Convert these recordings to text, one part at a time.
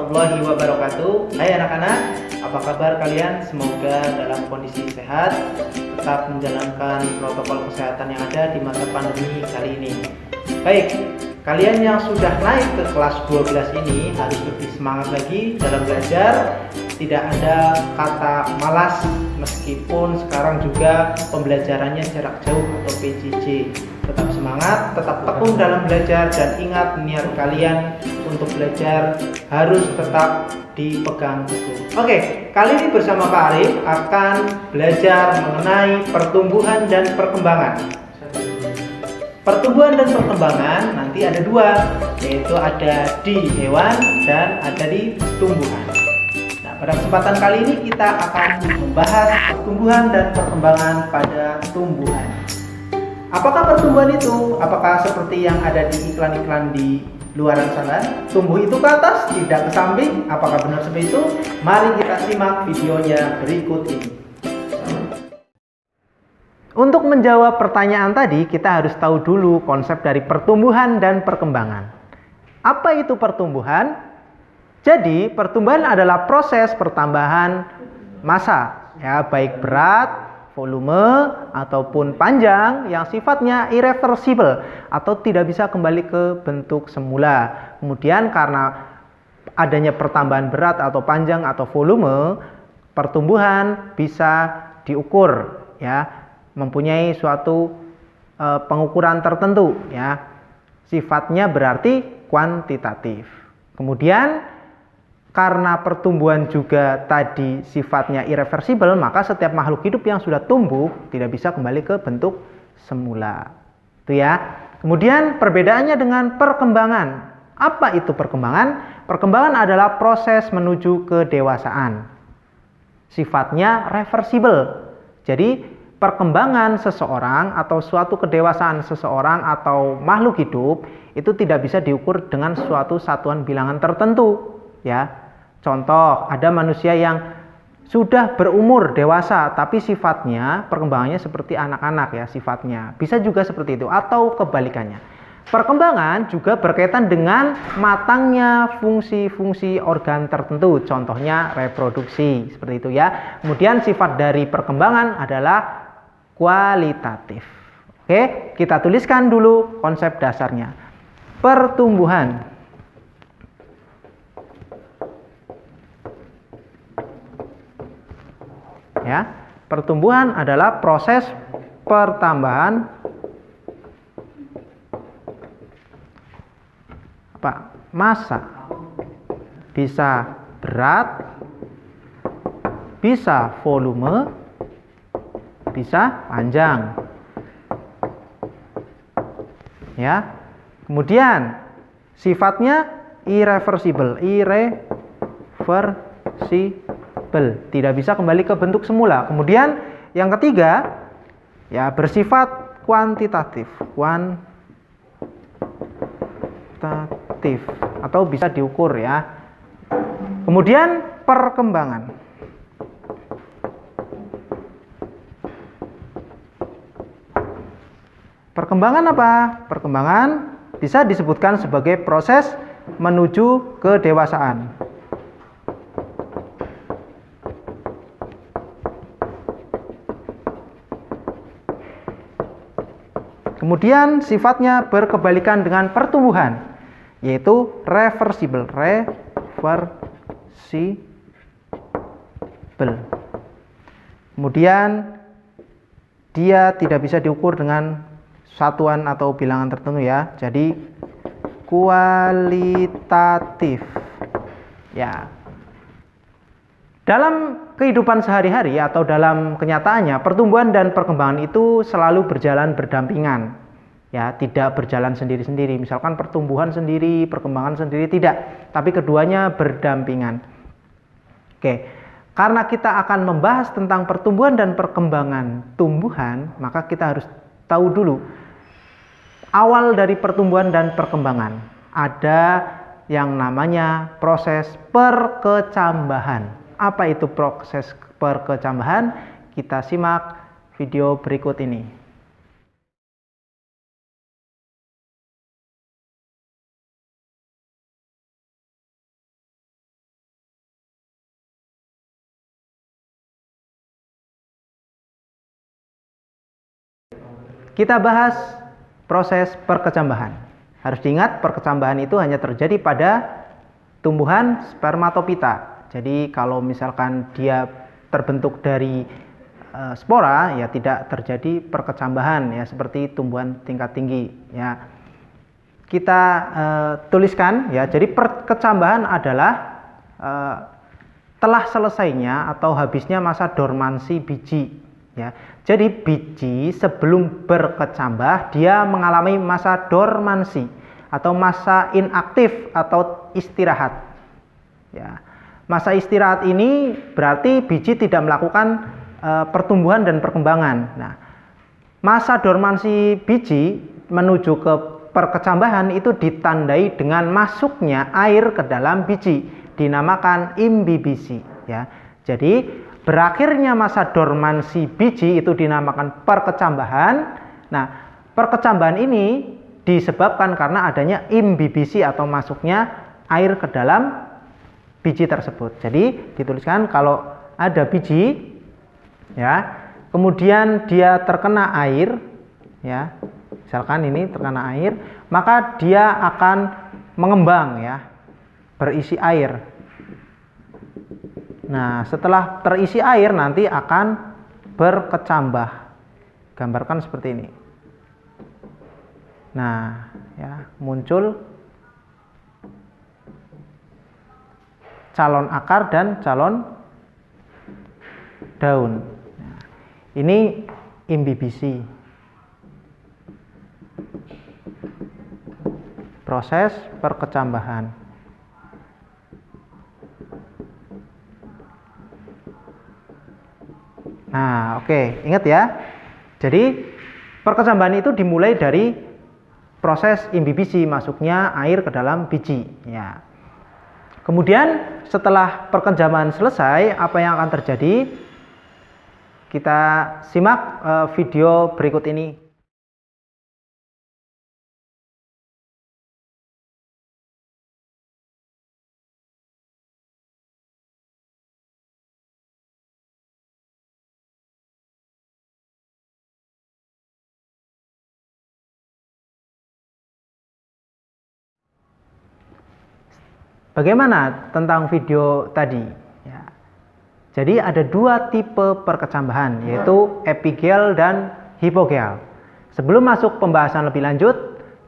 warahmatullahi wabarakatuh. Hai anak-anak, apa kabar kalian? Semoga dalam kondisi sehat, tetap menjalankan protokol kesehatan yang ada di masa pandemi kali ini. Baik, kalian yang sudah naik ke kelas 12 ini harus lebih semangat lagi dalam belajar. Tidak ada kata malas, meskipun sekarang juga pembelajarannya jarak jauh atau PJJ. Tetap semangat, tetap tekun dalam belajar, dan ingat niat kalian untuk belajar harus tetap dipegang teguh. Oke, kali ini bersama Pak Arif akan belajar mengenai pertumbuhan dan perkembangan. Pertumbuhan dan perkembangan nanti ada dua, yaitu ada di hewan dan ada di tumbuhan. Nah, pada kesempatan kali ini kita akan membahas pertumbuhan dan perkembangan pada tumbuhan. Apakah pertumbuhan itu? Apakah seperti yang ada di iklan-iklan di luaran sana? Tumbuh itu ke atas, tidak ke samping. Apakah benar seperti itu? Mari kita simak videonya berikut ini. Untuk menjawab pertanyaan tadi, kita harus tahu dulu konsep dari pertumbuhan dan perkembangan. Apa itu pertumbuhan? Jadi, pertumbuhan adalah proses pertambahan massa, ya, baik berat, volume, ataupun panjang yang sifatnya irreversible atau tidak bisa kembali ke bentuk semula. Kemudian karena adanya pertambahan berat atau panjang atau volume, pertumbuhan bisa diukur, ya, mempunyai suatu pengukuran tertentu, ya. Sifatnya berarti kuantitatif. Kemudian karena pertumbuhan juga tadi sifatnya irreversible, maka setiap makhluk hidup yang sudah tumbuh tidak bisa kembali ke bentuk semula. Itu ya. Kemudian perbedaannya dengan perkembangan. Apa itu perkembangan? Perkembangan adalah proses menuju kedewasaan. Sifatnya reversible. Jadi perkembangan seseorang atau suatu kedewasaan seseorang atau makhluk hidup itu tidak bisa diukur dengan suatu satuan bilangan tertentu, ya. Contoh, ada manusia yang sudah berumur dewasa tapi sifatnya perkembangannya seperti anak-anak, ya, sifatnya. Bisa juga seperti itu atau kebalikannya. Perkembangan juga berkaitan dengan matangnya fungsi-fungsi organ tertentu, contohnya reproduksi, seperti itu, ya. Kemudian sifat dari perkembangan adalah kualitatif. Oke, kita tuliskan dulu konsep dasarnya. Pertumbuhan. Ya, pertumbuhan adalah proses pertambahan massa. Bisa berat, bisa volume, bisa panjang. Ya. Kemudian sifatnya irreversible, tidak bisa kembali ke bentuk semula. Kemudian yang ketiga, ya, bersifat kuantitatif atau bisa diukur, ya. Kemudian perkembangan. Perkembangan apa? Perkembangan bisa disebutkan sebagai proses menuju kedewasaan. Kemudian sifatnya berkebalikan dengan pertumbuhan, yaitu reversible. Kemudian dia tidak bisa diukur dengan satuan atau bilangan tertentu, ya. Jadi kualitatif. Ya. Dalam kehidupan sehari-hari atau dalam kenyataannya, pertumbuhan dan perkembangan itu selalu berjalan berdampingan, ya, tidak berjalan sendiri-sendiri. Misalkan pertumbuhan sendiri, perkembangan sendiri, tidak, tapi keduanya berdampingan. Oke, karena kita akan membahas tentang pertumbuhan dan perkembangan tumbuhan, maka kita harus tahu dulu awal dari pertumbuhan dan perkembangan. Ada yang namanya proses perkecambahan. Apa itu proses perkecambahan? Kita simak video berikut ini. kita bahas proses perkecambahan. Harus diingat, perkecambahan itu hanya terjadi pada tumbuhan spermatopita. Jadi kalau misalkan dia terbentuk dari spora, ya tidak terjadi perkecambahan ya seperti tumbuhan tingkat tinggi ya. Kita tuliskan ya. Jadi perkecambahan adalah telah selesainya atau habisnya masa dormansi biji ya. Jadi biji sebelum berkecambah dia mengalami masa dormansi atau masa inaktif atau istirahat ya. Masa istirahat ini berarti biji tidak melakukan pertumbuhan dan perkembangan. Nah, masa dormansi biji menuju ke perkecambahan itu ditandai dengan masuknya air ke dalam biji, dinamakan imbibisi ya. Jadi berakhirnya masa dormansi biji itu dinamakan perkecambahan. Nah, perkecambahan ini disebabkan karena adanya imbibisi atau masuknya air ke dalam biji tersebut. Jadi dituliskan kalau ada biji ya, kemudian dia terkena air ya. Misalkan ini terkena air, maka dia akan mengembang ya, berisi air. Nah, setelah terisi air nanti akan berkecambah. Gambarkan seperti ini. Nah, ya, muncul calon akar dan calon daun. Nah, ini imbibisi. Proses perkecambahan. Nah, oke, ingat ya. Jadi perkecambahan itu dimulai dari proses imbibisi, masuknya air ke dalam biji ya. Kemudian setelah perkecambahan selesai, apa yang akan terjadi? Kita simak video berikut ini. Bagaimana tentang video tadi? Ya. Jadi ada dua tipe perkecambahan, yaitu epigel dan hipogel. Sebelum masuk pembahasan lebih lanjut,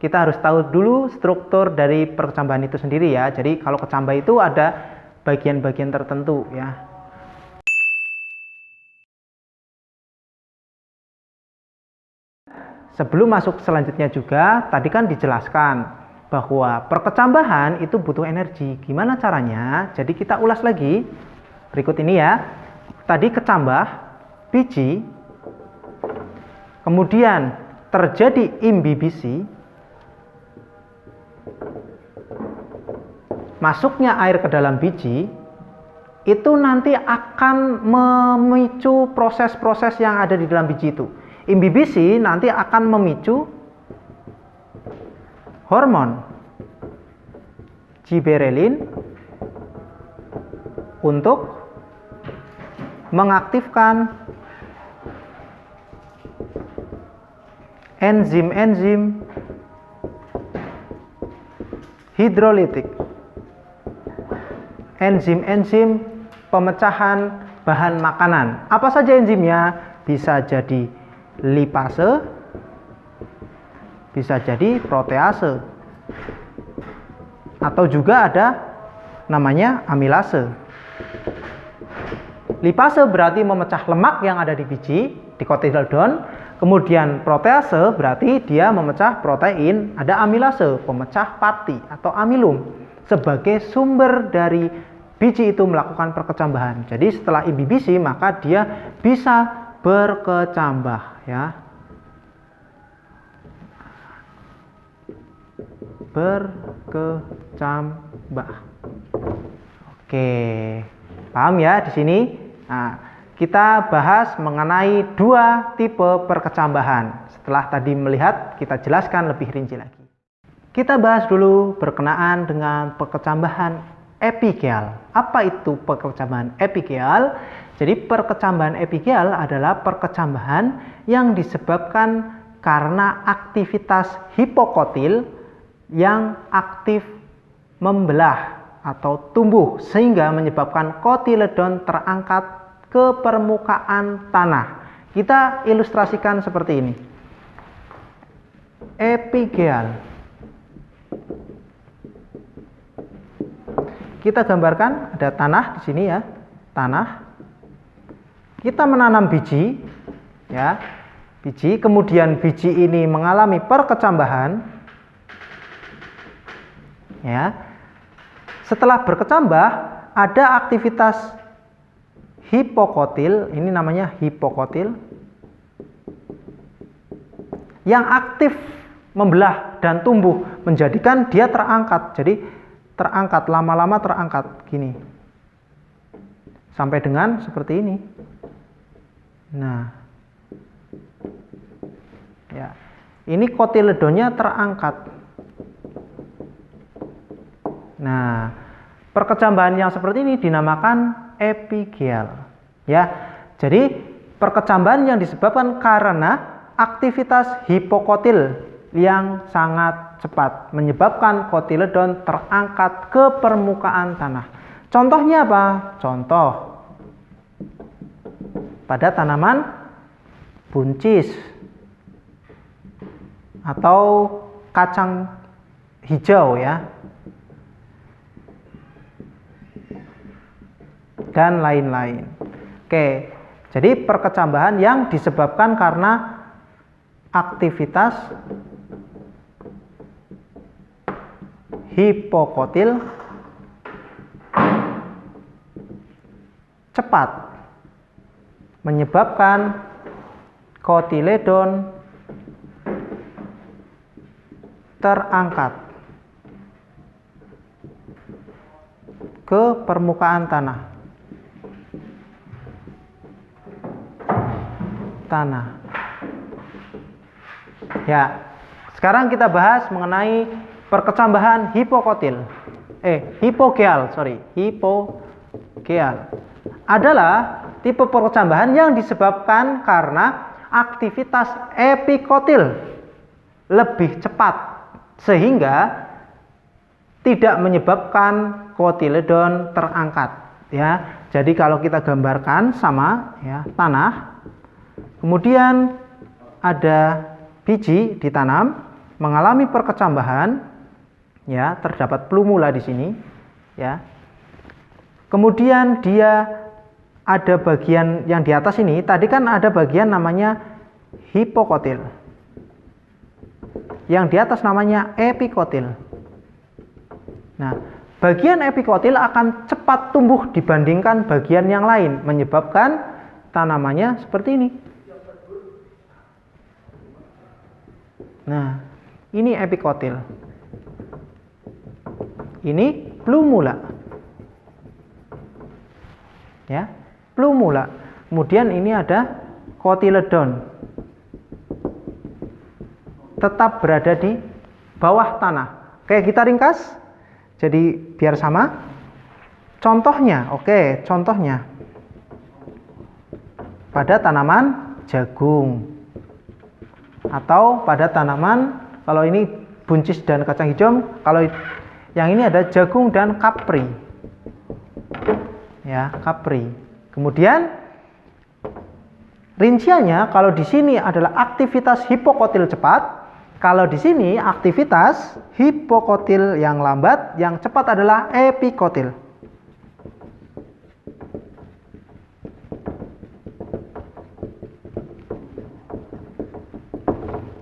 kita harus tahu dulu struktur dari perkecambahan itu sendiri ya. Jadi kalau kecambah itu ada bagian-bagian tertentu ya. Sebelum masuk selanjutnya juga, tadi kan dijelaskan bahwa perkecambahan itu butuh energi. Gimana caranya? Jadi kita ulas lagi. Berikut ini ya. Tadi kecambah biji, kemudian terjadi imbibisi, masuknya air ke dalam biji, itu nanti akan memicu proses-proses yang ada di dalam biji itu. Imbibisi nanti akan memicu hormon giberelin untuk mengaktifkan enzim-enzim hidrolitik, enzim-enzim pemecahan bahan makanan. Apa saja enzimnya? Bisa jadi lipase, bisa jadi protease, atau juga ada namanya amilase. Lipase berarti memecah lemak yang ada di biji, di kotiledon. Kemudian protease berarti dia memecah protein, ada amilase, pemecah parti atau amilum sebagai sumber dari biji itu melakukan perkecambahan. Jadi setelah imbibisi maka dia bisa berkecambah ya. Berkecambah. Oke, paham ya di sini? Nah, kita bahas mengenai dua tipe perkecambahan. Setelah tadi melihat, kita jelaskan lebih rinci lagi. Kita bahas dulu berkenaan dengan perkecambahan epigel. Apa itu perkecambahan epigel? Jadi perkecambahan epigel adalah perkecambahan yang disebabkan karena aktivitas hipokotil yang aktif membelah atau tumbuh sehingga menyebabkan kotiledon terangkat ke permukaan tanah. Kita ilustrasikan seperti ini. Epigeal. Kita gambarkan ada tanah di sini ya, tanah. Kita menanam biji, ya, biji. Kemudian biji ini mengalami perkecambahan, ya. Setelah berkecambah, ada aktivitas hipokotil, ini namanya hipokotil, yang aktif membelah dan tumbuh, menjadikan dia terangkat. Jadi terangkat, lama-lama terangkat gini sampai dengan seperti ini. Nah, ya, ini kotiledonnya terangkat. Nah, perkecambahan yang seperti ini dinamakan epigeal, ya. Jadi perkecambahan yang disebabkan karena aktivitas hipokotil yang sangat cepat menyebabkan kotiledon terangkat ke permukaan tanah. Contohnya apa? Contoh pada tanaman buncis atau kacang hijau, ya, dan lain-lain. Oke, jadi perkecambahan yang disebabkan karena aktivitas hipokotil cepat menyebabkan kotiledon terangkat ke permukaan tanah. Ya, sekarang kita bahas mengenai perkecambahan hipokotil. Hipogeal adalah tipe perkecambahan yang disebabkan karena aktivitas epikotil lebih cepat sehingga tidak menyebabkan kotiledon terangkat, ya. Jadi kalau kita gambarkan sama, ya, tanah, kemudian ada biji ditanam mengalami perkecambahan, ya, terdapat plumula di sini, ya. Kemudian dia ada bagian yang di atas ini, tadi kan ada bagian namanya hipokotil. Yang di atas namanya epikotil. Nah, bagian epikotil akan cepat tumbuh dibandingkan bagian yang lain, menyebabkan tanamannya seperti ini. Nah, ini epikotil. Ini plumula. Ya, plumula. Kemudian ini ada kotiledon. Tetap berada di bawah tanah. Oke, kita ringkas. Jadi biar sama. Contohnya, contohnya pada tanaman jagung atau pada tanaman, kalau ini buncis dan kacang hijau, kalau yang ini ada jagung dan kapri. Ya, kapri. Kemudian rinciannya, kalau di sini adalah aktivitas hipokotil cepat, kalau di sini aktivitas hipokotil yang lambat, yang cepat adalah epikotil.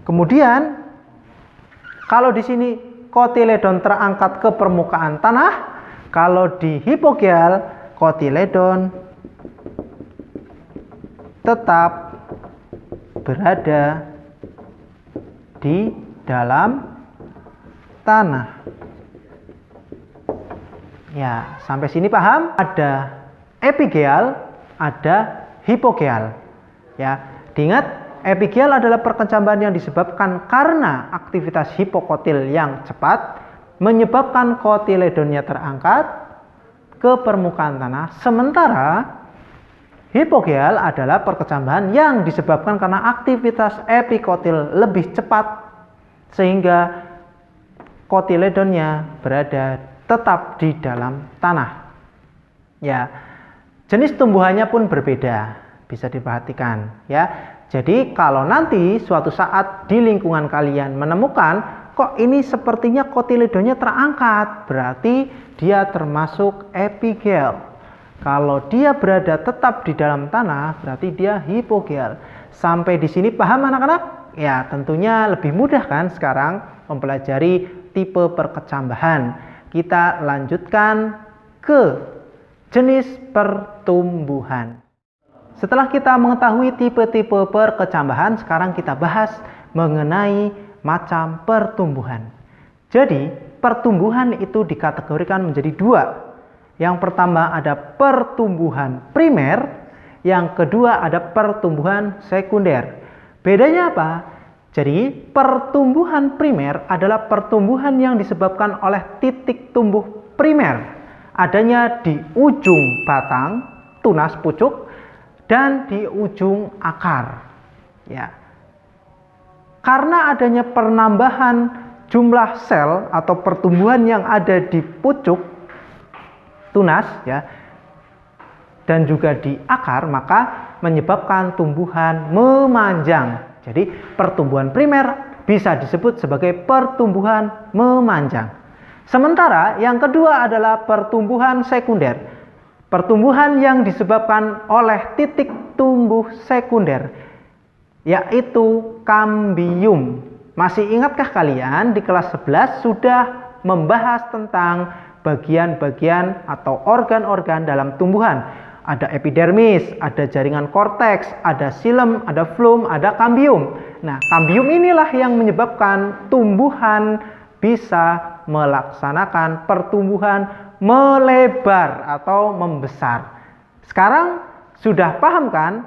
Kemudian kalau di sini kotiledon terangkat ke permukaan tanah, kalau di hipogeal kotiledon tetap berada di dalam tanah. Ya, sampai sini paham? Ada epigeal, ada hipogeal. Ya, diingat, epigeal adalah perkecambahan yang disebabkan karena aktivitas hipokotil yang cepat menyebabkan kotiledonnya terangkat ke permukaan tanah. Sementara Hipogeal adalah perkecambahan yang disebabkan karena aktivitas epikotil lebih cepat sehingga kotiledonnya berada tetap di dalam tanah. Ya, jenis tumbuhannya pun berbeda, bisa diperhatikan ya. Jadi kalau nanti suatu saat di lingkungan kalian menemukan kok ini sepertinya kotiledonnya terangkat, berarti dia termasuk epigel. Kalau dia berada tetap di dalam tanah, berarti dia hipogeal. Sampai di sini paham anak-anak? Ya, tentunya lebih mudah kan sekarang mempelajari tipe perkecambahan. Kita lanjutkan ke jenis pertumbuhan. Setelah kita mengetahui tipe-tipe perkecambahan, sekarang kita bahas mengenai macam pertumbuhan. Jadi, pertumbuhan itu dikategorikan menjadi dua. Yang pertama ada pertumbuhan primer, yang kedua ada pertumbuhan sekunder. Bedanya apa? Jadi pertumbuhan primer adalah pertumbuhan yang disebabkan oleh titik tumbuh primer, adanya di ujung batang, tunas pucuk, dan di ujung akar. Ya. Karena adanya penambahan jumlah sel atau pertumbuhan yang ada di pucuk tunas ya dan juga di akar, maka menyebabkan tumbuhan memanjang. Jadi pertumbuhan primer bisa disebut sebagai pertumbuhan memanjang. Sementara yang kedua adalah pertumbuhan sekunder. Pertumbuhan yang disebabkan oleh titik tumbuh sekunder, yaitu kambium. Masih ingatkah kalian di kelas 11 sudah membahas tentang bagian-bagian atau organ-organ dalam tumbuhan? Ada epidermis, ada jaringan korteks, ada silem, ada flum, ada kambium. Nah, kambium inilah yang menyebabkan tumbuhan bisa melaksanakan pertumbuhan melebar atau membesar. Sekarang sudah paham kan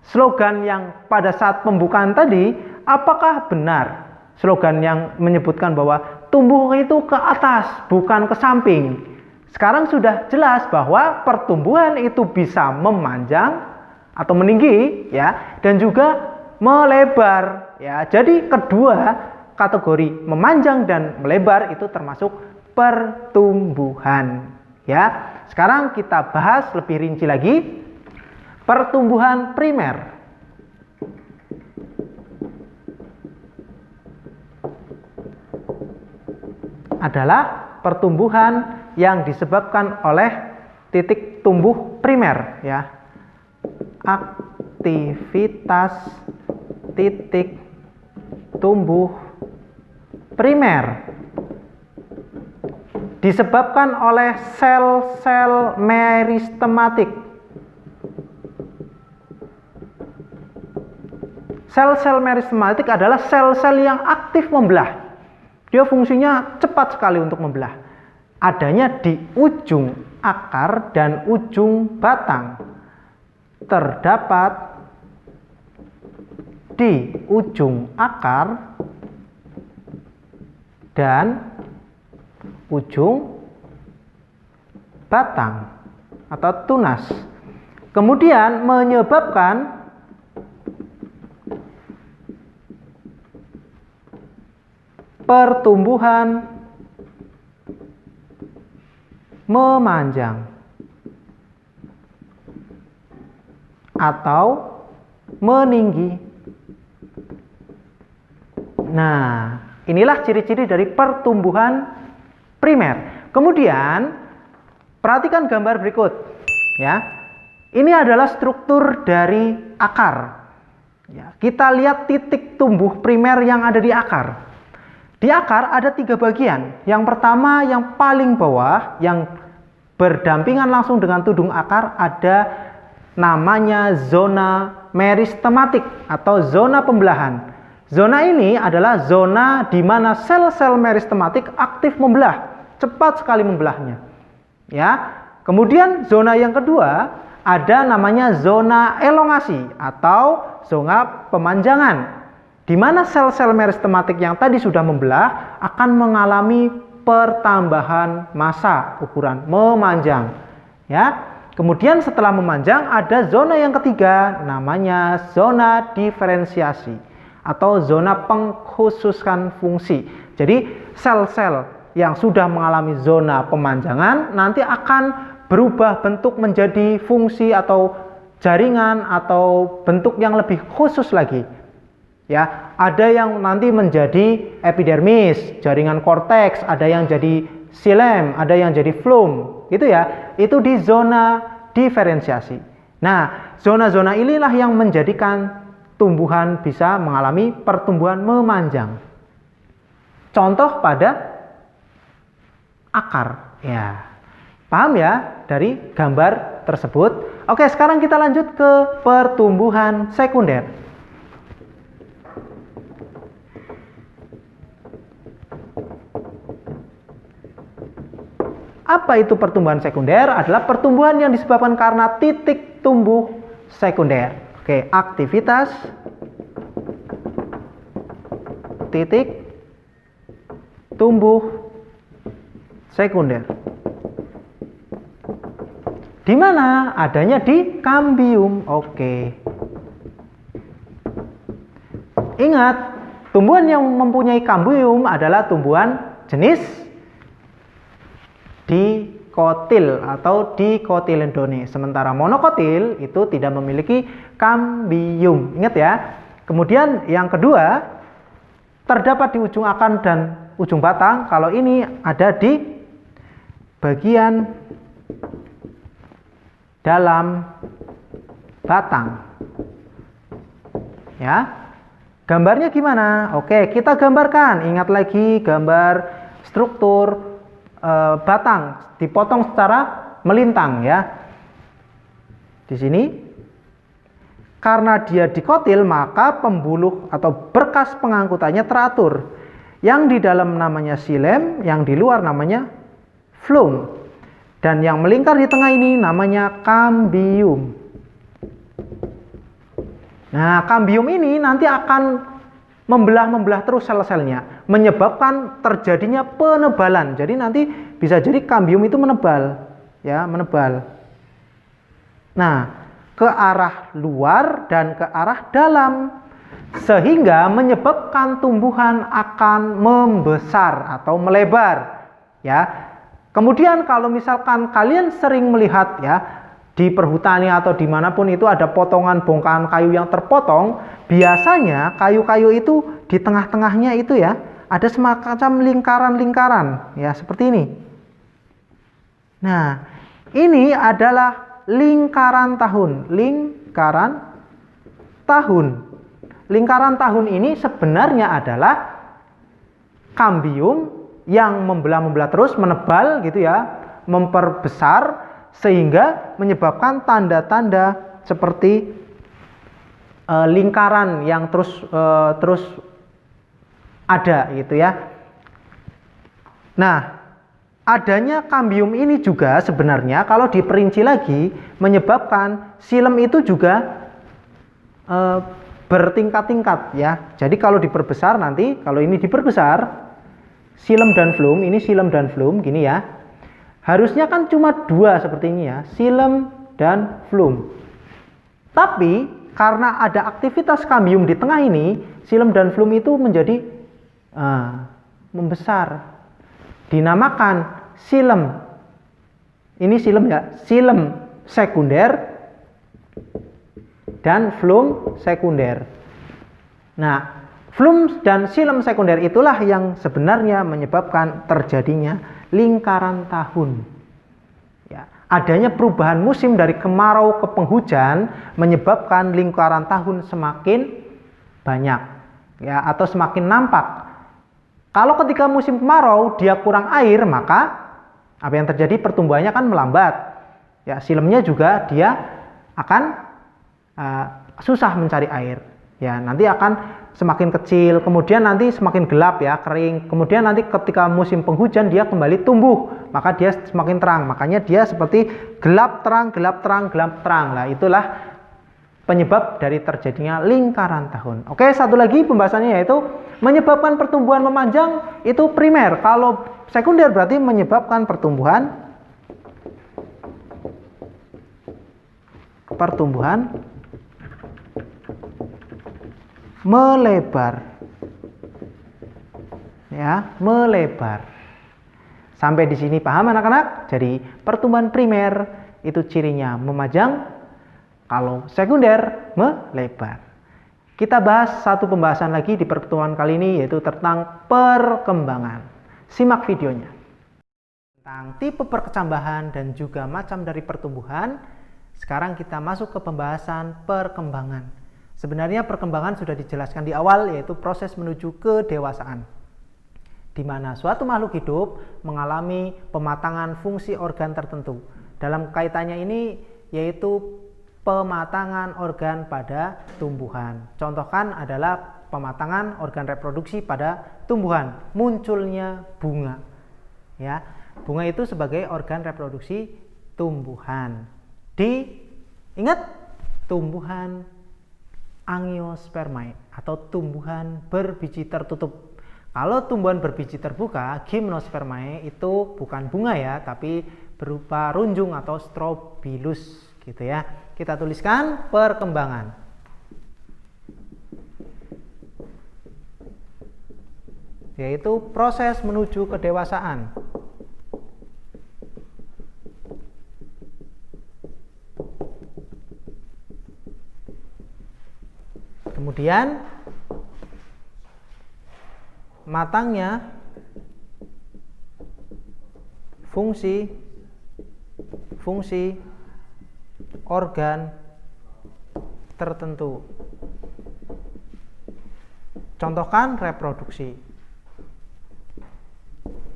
slogan yang pada saat pembukaan tadi? Apakah benar slogan yang menyebutkan bahwa tumbuh itu ke atas, bukan ke samping? Sekarang sudah jelas bahwa pertumbuhan itu bisa memanjang atau meninggi ya, dan juga melebar ya. Jadi kedua kategori memanjang dan melebar itu termasuk pertumbuhan ya. Sekarang kita bahas lebih rinci lagi pertumbuhan primer. Adalah pertumbuhan yang disebabkan oleh titik tumbuh primer ya. Aktivitas titik tumbuh primer disebabkan oleh sel-sel meristematik. Sel-sel meristematik adalah sel-sel yang aktif membelah. Dia fungsinya cepat sekali untuk membelah. Adanya di ujung akar dan ujung batang. Terdapat di ujung akar dan ujung batang atau tunas. Kemudian menyebabkan pertumbuhan memanjang atau meninggi. Nah, inilah ciri-ciri dari pertumbuhan primer. Kemudian, perhatikan gambar berikut ya. Ini adalah struktur dari akar. Ya, kita lihat titik tumbuh primer yang ada di akar. Di akar ada 3 bagian. Yang pertama yang paling bawah yang berdampingan langsung dengan tudung akar ada namanya zona meristematik atau zona pembelahan. Zona ini adalah zona di mana sel-sel meristematik aktif membelah, cepat sekali membelahnya. Ya. Kemudian zona yang kedua ada namanya zona elongasi atau zona pemanjangan, di mana sel-sel meristematik yang tadi sudah membelah akan mengalami pertambahan massa ukuran memanjang. Ya. Kemudian setelah memanjang ada zona yang ketiga, namanya zona diferensiasi atau zona pengkhususan fungsi. Jadi sel-sel yang sudah mengalami zona pemanjangan nanti akan berubah bentuk menjadi fungsi atau jaringan atau bentuk yang lebih khusus lagi. Ya, ada yang nanti menjadi epidermis, jaringan korteks, ada yang jadi xilem, ada yang jadi phloem, gitu ya. Itu di zona diferensiasi. Nah, zona-zona inilah yang menjadikan tumbuhan bisa mengalami pertumbuhan memanjang. Contoh pada akar. Ya, paham ya dari gambar tersebut? Oke, sekarang kita lanjut ke pertumbuhan sekunder. Apa itu pertumbuhan sekunder? Adalah pertumbuhan yang disebabkan karena titik tumbuh sekunder. Oke, aktivitas titik tumbuh sekunder. Di mana? Adanya di kambium. Oke. Ingat, tumbuhan yang mempunyai kambium adalah tumbuhan jenis dikotil atau dikotiledone. Sementara monokotil itu tidak memiliki kambium. Ingat ya. Kemudian yang kedua, terdapat di ujung akar dan ujung batang. Kalau ini ada di bagian dalam batang. Ya. Gambarnya gimana? Oke, kita gambarkan. Ingat lagi gambar struktur batang dipotong secara melintang ya. Di sini karena dia dikotil maka pembuluh atau berkas pengangkutannya teratur. Yang di dalam namanya xilem, yang di luar namanya phloem. Dan yang melingkar di tengah ini namanya kambium. Nah, kambium ini nanti akan membelah terus sel-selnya, menyebabkan terjadinya penebalan. Jadi nanti bisa jadi kambium itu menebal, ya, menebal. Nah, ke arah luar dan ke arah dalam, sehingga menyebabkan tumbuhan akan membesar atau melebar, ya. Kemudian kalau misalkan kalian sering melihat ya di perhutani atau dimanapun itu ada potongan bongkahan kayu yang terpotong, biasanya kayu-kayu itu di tengah-tengahnya itu ya ada semacam lingkaran-lingkaran ya seperti ini. Nah, ini adalah lingkaran tahun. Lingkaran tahun ini sebenarnya adalah kambium yang membelah terus, menebal gitu ya, memperbesar sehingga menyebabkan tanda-tanda seperti lingkaran yang terus ada gitu ya. Nah, adanya kambium ini juga sebenarnya kalau diperinci lagi menyebabkan xilem itu juga bertingkat-tingkat ya. Jadi kalau diperbesar nanti, kalau ini diperbesar xilem dan phloem, ini xilem dan phloem gini ya. Harusnya kan cuma dua seperti ini ya, xilem dan phloem. Tapi karena ada aktivitas kambium di tengah ini, xilem dan phloem itu menjadi membesar. Dinamakan xilem. Ini xilem ya, xilem sekunder dan phloem sekunder. Nah, phloem dan xilem sekunder itulah yang sebenarnya menyebabkan terjadinya lingkaran tahun. Ya, adanya perubahan musim dari kemarau ke penghujan menyebabkan lingkaran tahun semakin banyak, ya, atau semakin nampak. Kalau ketika musim kemarau dia kurang air, maka apa yang terjadi? Pertumbuhannya kan melambat. Ya, xilemnya juga dia akan susah mencari air. Ya, nanti akan semakin kecil, kemudian nanti semakin gelap ya, kering. Kemudian nanti ketika musim penghujan dia kembali tumbuh, maka dia semakin terang. Makanya dia seperti gelap terang, gelap terang, gelap terang. Nah, itulah penyebab dari terjadinya lingkaran tahun. Oke, satu lagi pembahasannya yaitu menyebabkan pertumbuhan memanjang itu primer. Kalau sekunder berarti menyebabkan pertumbuhan pertumbuhan melebar. Ya, melebar. Sampai di sini paham anak-anak? Jadi pertumbuhan primer itu cirinya memajang, kalau sekunder melebar. Kita bahas satu pembahasan lagi di pertemuan kali ini, yaitu tentang perkembangan. Simak videonya. Tentang tipe perkecambahan dan juga macam dari pertumbuhan. Sekarang kita masuk ke pembahasan perkembangan. Sebenarnya perkembangan sudah dijelaskan di awal, yaitu proses menuju kedewasaan, di mana suatu makhluk hidup mengalami pematangan fungsi organ tertentu. Dalam kaitannya ini yaitu pematangan organ pada tumbuhan. Contohkan adalah pematangan organ reproduksi pada tumbuhan, munculnya bunga. Ya, bunga itu sebagai organ reproduksi tumbuhan. Ingat tumbuhan Angiospermae atau tumbuhan berbiji tertutup. Kalau tumbuhan berbiji terbuka, Gymnospermae, itu bukan bunga ya, tapi berupa runjung atau strobilus gitu ya. Kita tuliskan perkembangan. Yaitu proses menuju kedewasaan. Kemudian matangnya fungsi organ tertentu. Contohkan reproduksi.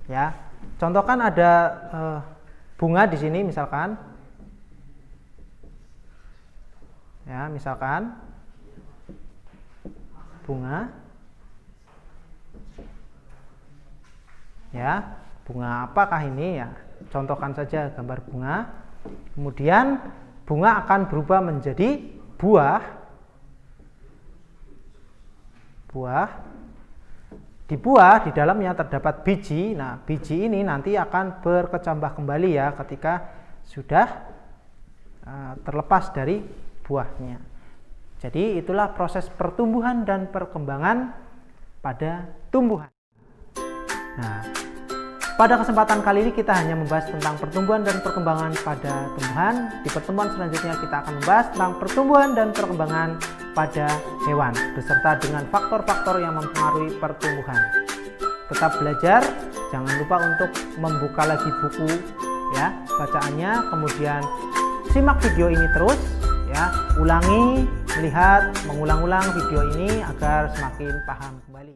Ya, contohkan ada bunga di sini misalkan. Ya, misalkan bunga. Ya, bunga apakah ini ya? Contohkan saja gambar bunga. Kemudian bunga akan berubah menjadi buah. Di buah di dalamnya terdapat biji. Nah, biji ini nanti akan berkecambah kembali ya ketika sudah terlepas dari buahnya. Jadi itulah proses pertumbuhan dan perkembangan pada tumbuhan. Nah, pada kesempatan kali ini kita hanya membahas tentang pertumbuhan dan perkembangan pada tumbuhan. Di pertemuan selanjutnya kita akan membahas tentang pertumbuhan dan perkembangan pada hewan, beserta dengan faktor-faktor yang mempengaruhi pertumbuhan. Tetap belajar, jangan lupa untuk membuka lagi buku ya, bacaannya, kemudian simak video ini terus ya, ulangi, melihat, mengulang-ulang video ini agar semakin paham kembali.